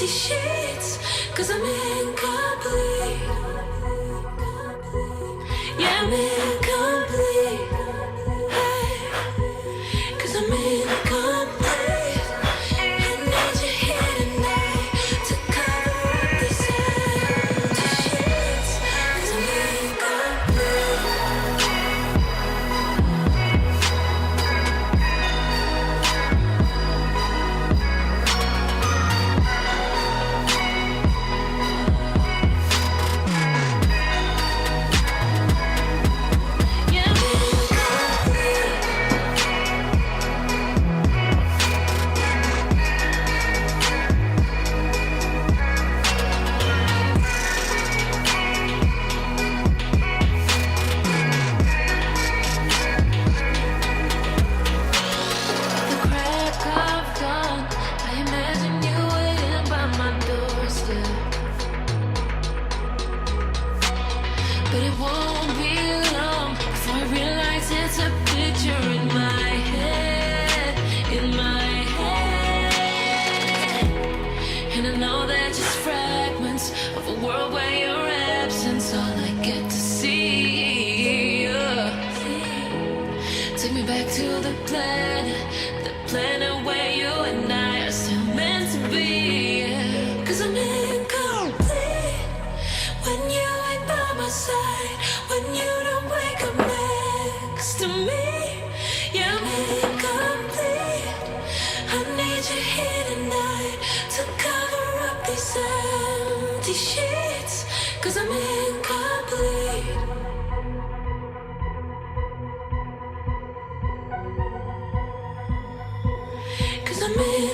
empty sheets, 'cause I'm incomplete. Yeah, I'm incomplete. Hey, 'cause I'm incomplete. I need you here tonight to cover up these empty sheets, 'cause I'm incomplete. But it won't be long before I realize it's a picture in my head, And I know they're just fragments of a world where your absence all I get to see. Take me back to the planet where you and I are still meant to be. 'Cause I'm incomplete when you ain't by my side, when you don't wake up next to me. Yeah, I'm incomplete. I need you here tonight to cover up these empty sheets, 'cause I'm incomplete. I'm in